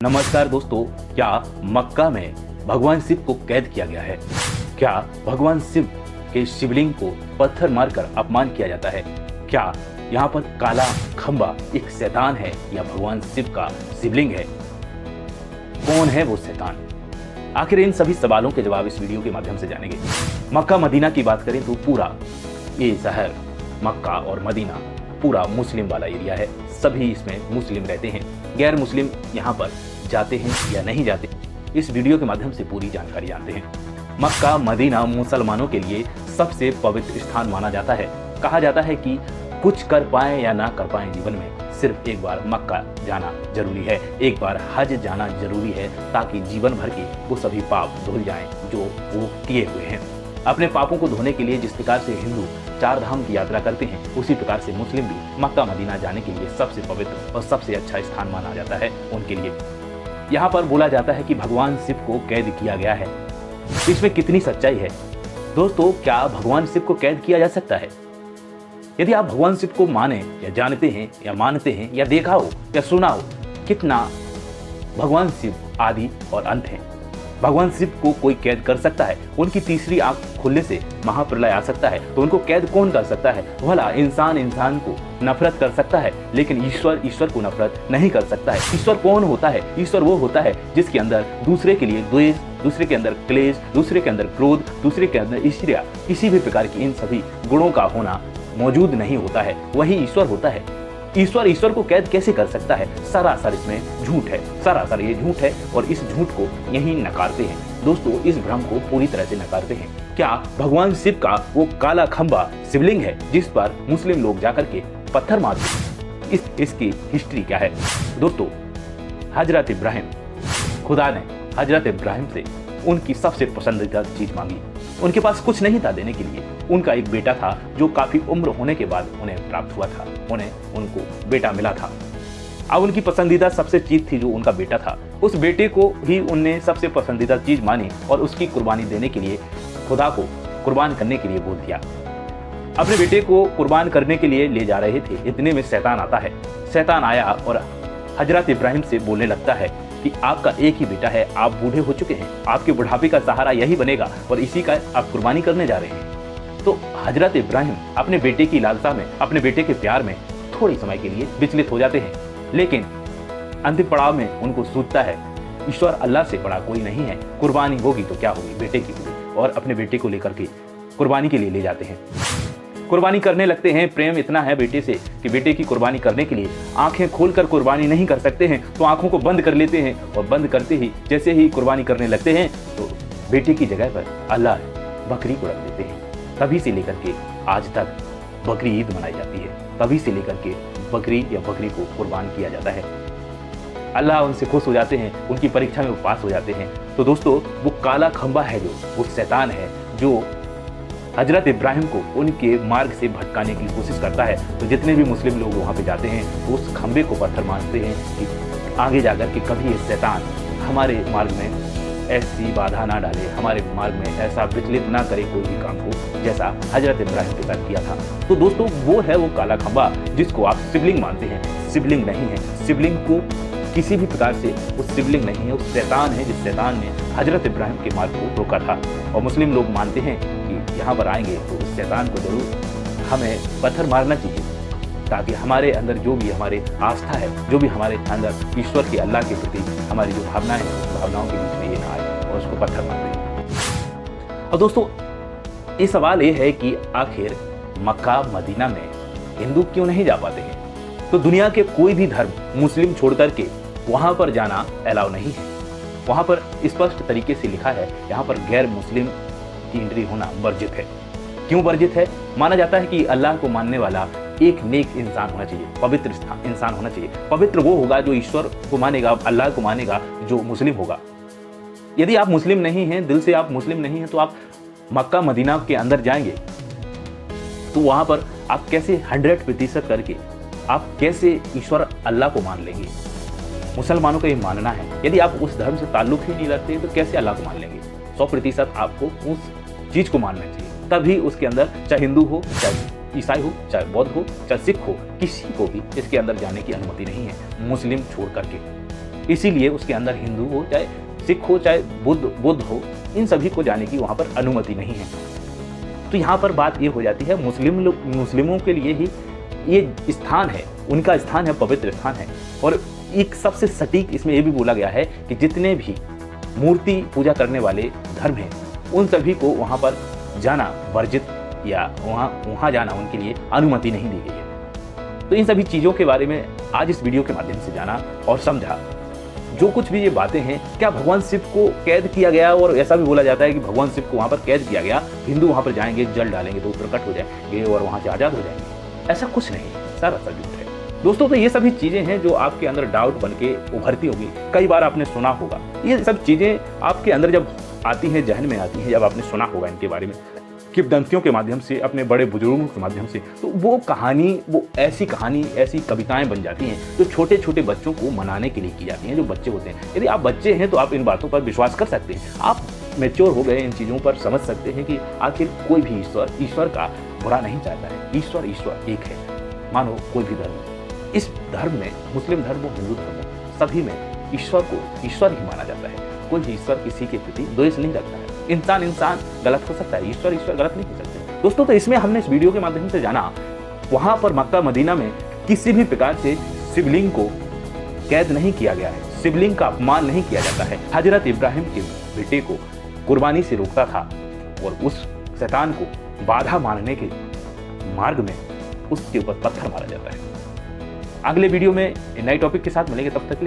नमस्कार दोस्तों, क्या मक्का में भगवान शिव को कैद किया गया है? क्या भगवान शिव के शिवलिंग को पत्थर मारकर अपमान किया जाता है? क्या यहाँ पर काला खंबा एक शैतान है या भगवान शिव का शिवलिंग है? कौन है वो शैतान? आखिर इन सभी सवालों के जवाब इस वीडियो के माध्यम से जानेंगे। मक्का मदीना की बात करें तो पूरा ये शहर मक्का और मदीना पूरा मुस्लिम वाला एरिया है। सभी इसमें मुस्लिम रहते हैं। गैर मुस्लिम यहाँ पर जाते हैं या नहीं जाते, इस वीडियो के माध्यम से पूरी जानकारी जानते हैं। मक्का मदीना मुसलमानों के लिए सबसे पवित्र स्थान माना जाता है। कहा जाता है कि कुछ कर पाएं या ना कर पाएं जीवन में, सिर्फ एक बार मक्का जाना जरूरी है, एक बार हज जाना जरूरी है, ताकि जीवन भर के वो सभी पाप धुल जाएं जो वो किए हुए हैं। अपने पापों को धोने के लिए जिस प्रकार से हिंदू 4 धाम की यात्रा करते हैं, उसी प्रकार से मुस्लिम भी मक्का मदीना जाने के लिए सबसे पवित्र और सबसे अच्छा स्थान माना जाता है उनके लिए। यहाँ पर बोला जाता है कि भगवान शिव को कैद किया गया है। इसमें कितनी सच्चाई है दोस्तों? क्या भगवान शिव को कैद किया जा सकता है? यदि आप भगवान शिव को माने या जानते हैं या मानते हैं या देखा हो या सुना हो, कितना भगवान शिव आदि और अंत हैं। भगवान शिव को कोई कैद कर सकता है? उनकी तीसरी आंख खुलने से महाप्रलय आ सकता है तो उनको कैद कौन कर सकता है? भला इंसान को नफरत कर सकता है, लेकिन ईश्वर को नफरत नहीं कर सकता है। ईश्वर कौन होता है? ईश्वर वो होता है जिसके अंदर दूसरे के लिए द्वेष, दूसरे के अंदर क्लेश, दूसरे के अंदर क्रोध, दूसरे के अंदर ईर्ष्या, किसी भी प्रकार की इन सभी गुणों का होना मौजूद नहीं होता है। वही ईश्वर होता है। ईश्वर को कैद कैसे कर सकता है? सरासर इसमें झूठ है, सरासर ये झूठ है और इस झूठ को यही नकारते हैं दोस्तों, इस भ्रम को पूरी तरह से नकारते हैं। क्या भगवान शिव का वो काला खंबा शिवलिंग है जिस पर मुस्लिम लोग जाकर के पत्थर मारते हैं? इसकी हिस्ट्री क्या है दोस्तों? हजरत इब्राहिम, खुदा ने हजरत इब्राहिम से उनकी सबसे पसंदीदा चीज मांगी। उनके पास कुछ नहीं था देने के लिए। उनका एक बेटा था जो काफी उम्र होने के बाद उन्हें प्राप्त हुआ था, उनको बेटा मिला था। अब उनकी पसंदीदा सबसे चीज थी जो उनका बेटा था। उस बेटे को ही उनने सबसे पसंदीदा चीज मानी और उसकी कुर्बानी देने के लिए खुदा को कुर्बान करने के लिए बोल दिया। अपने बेटे को कुर्बान करने के लिए ले जा रहे थे, इतने में शैतान आता है। शैतान आया और हजरत इब्राहिम से बोलने लगता है कि आपका एक ही बेटा है, आप बूढ़े हो चुके हैं, आपके बुढ़ापे का सहारा यही बनेगा और इसी का आप कुर्बानी करने जा रहे हैं। तो हजरत इब्राहिम अपने बेटे की लालसा में, अपने बेटे के प्यार में थोड़ी समय के लिए विचलित हो जाते हैं, लेकिन अंतिम पड़ाव में उनको सूझता है ईश्वर अल्लाह से बड़ा कोई नहीं है, कुर्बानी होगी तो क्या होगी, बेटे की होगी, और अपने बेटे को लेकर के कुर्बानी के लिए ले जाते हैं। कुर्बानी करने लगते हैं। प्रेम इतना है बेटे से कि बेटे की कुर्बानी करने के लिए आंखें खोलकर कुर्बानी नहीं कर सकते हैं, तो आंखों को बंद कर लेते हैं और बंद करते ही जैसे ही कुर्बानी करने लगते हैं तो बेटे की जगह पर अल्लाह बकरी को रख देते हैं। तभी से लेकर के आज तक बकरी ईद मनाई जाती है। तभी से लेकर के बकरी या बकरी को कुर्बान किया जाता है। अल्लाह उनसे खुश हो जाते हैं, उनकी परीक्षा में वो पास हो जाते हैं। तो दोस्तों, वो काला खंबा है जो वो शैतान है जो हजरत इब्राहिम को उनके मार्ग से भटकाने की कोशिश करता है। तो जितने भी मुस्लिम लोग वहाँ पे जाते हैं तो उस खंबे को पत्थर मारते हैं कि आगे जाकर के कभी ये शैतान हमारे मार्ग में ऐसी बाधा ना डाले, हमारे मार्ग में ऐसा विचलित ना करे कोई भी काम को, जैसा हजरत इब्राहिम के साथ किया था। तो दोस्तों, वो है वो काला खंबा जिसको आप शिवलिंग मानते हैं। शिवलिंग नहीं है। शिवलिंग को किसी भी प्रकार से वो शिवलिंग नहीं है, वो शैतान है जिस शैतान ने हजरत इब्राहिम के मार्ग को रोका था। और मुस्लिम लोग मानते हैं कि यहाँ पर आएंगे तो उस शैतान को जरूर हमें पत्थर मारना चाहिए, ताकि हमारे अंदर जो भी हमारी आस्था है, जो भी हमारे अंदर ईश्वर के, अल्लाह के प्रति हमारी जो भावनाएं हैं, उस भावनाओं के बीच में ये ना आए और उसको पत्थर मार दें। और दोस्तों, ये सवाल ये है कि आखिर मक्का मदीना में हिंदू क्यों नहीं जा पाते हैं? तो दुनिया के कोई भी धर्म मुस्लिम छोड़ करके वहां पर जाना अलाउ नहीं है। वहां पर स्पष्ट तरीके से लिखा है, यहाँ पर गैर मुस्लिम की एंट्री होना वर्जित है। क्यों वर्जित है? माना जाता है कि अल्लाह को मानने वाला एक नेक इंसान होना चाहिए, पवित्र इंसान होना चाहिए। पवित्र वो होगा जो ईश्वर को मानेगा, अल्लाह को मानेगा, जो मुस्लिम होगा। यदि आप मुस्लिम नहीं हैं, दिल से आप मुस्लिम नहीं हैं, तो आप मक्का मदीना के अंदर जाएंगे तो वहां पर आप कैसे 100% करके आप कैसे ईश्वर अल्लाह को मान लेंगे? मुसलमानों का ये मानना है, यदि आप उस धर्म से ताल्लुक ही नहीं रखते तो कैसे अल्लाह को मान लेंगे? 100% आपको उस चीज को मानना चाहिए, तभी उसके अंदर, चाहे हिंदू हो, चाहे ईसाई हो, चाहे बौद्ध हो, चाहे सिख हो, किसी को भी इसके अंदर जाने की अनुमति नहीं है मुस्लिम छोड़ करके। इसीलिए उसके अंदर हिंदू हो, चाहे सिख हो, चाहे बुद्ध हो, इन सभी को जाने की वहाँ पर अनुमति नहीं है। तो यहाँ पर बात ये हो जाती है, मुस्लिमों के लिए ही ये स्थान है, उनका स्थान है, पवित्र स्थान है। और एक सबसे सटीक इसमें ये भी बोला गया है कि जितने भी मूर्ति पूजा करने वाले धर्म हैं, उन सभी को वहाँ पर जाना वर्जित, या वहाँ जाना उनके लिए अनुमति नहीं दी गई है। तो इन सभी चीज़ों के बारे में आज इस वीडियो के माध्यम से जाना और समझा। जो कुछ भी ये बातें हैं, क्या भगवान शिव को कैद किया गया, और ऐसा भी बोला जाता है कि भगवान शिव को वहाँ पर कैद किया गया, हिंदू वहाँ पर जाएंगे, जल डालेंगे तो प्रकट हो जाएंगे और वहाँ से आज़ाद हो जाएंगे। ऐसा कुछ नहीं है, सारा झूठ है दोस्तों। तो ये सभी चीज़ें हैं जो आपके अंदर डाउट बन के उभरती होगी। कई बार आपने सुना होगा, ये सब चीज़ें आपके अंदर जब आती हैं, जहन में आती हैं, जब आपने सुना होगा इनके बारे में किंवदंतियों के माध्यम से, अपने बड़े बुजुर्गों के माध्यम से, तो वो ऐसी कहानी, ऐसी कविताएं बन जाती हैं जो छोटे छोटे बच्चों को मनाने के लिए की जाती हैं। जो बच्चे होते हैं, यदि आप बच्चे हैं तो आप इन बातों पर विश्वास कर सकते हैं, आप मैच्योर हो गए, इन चीज़ों पर समझ सकते हैं कि आखिर कोई भी ईश्वर का बुरा नहीं चाहता है। ईश्वर एक है, मानो कोई भी धर्म, इस धर्म में, मुस्लिम धर्म हो, हिंदू धर्म हो, सभी में ईश्वर को ईश्वर ही माना जाता है। कोई भी ईश्वर किसी के प्रति द्वेष नहीं रखता है। इंसान गलत हो सकता है, ईश्वर गलत नहीं हो सकते दोस्तों। तो इसमें हमने इस वीडियो के माध्यम से जाना, वहां पर मक्का मदीना में किसी भी प्रकार से शिवलिंग को कैद नहीं किया गया है, शिवलिंग का अपमान नहीं किया जाता है। हजरत इब्राहिम के बेटे को कुर्बानी से रोकता था और उस शैतान को बाधा मारने के मार्ग में उसके ऊपर पत्थर मारा जाता है। अगले वीडियो में नए टॉपिक के साथ मिलेंगे, तब तक के लिए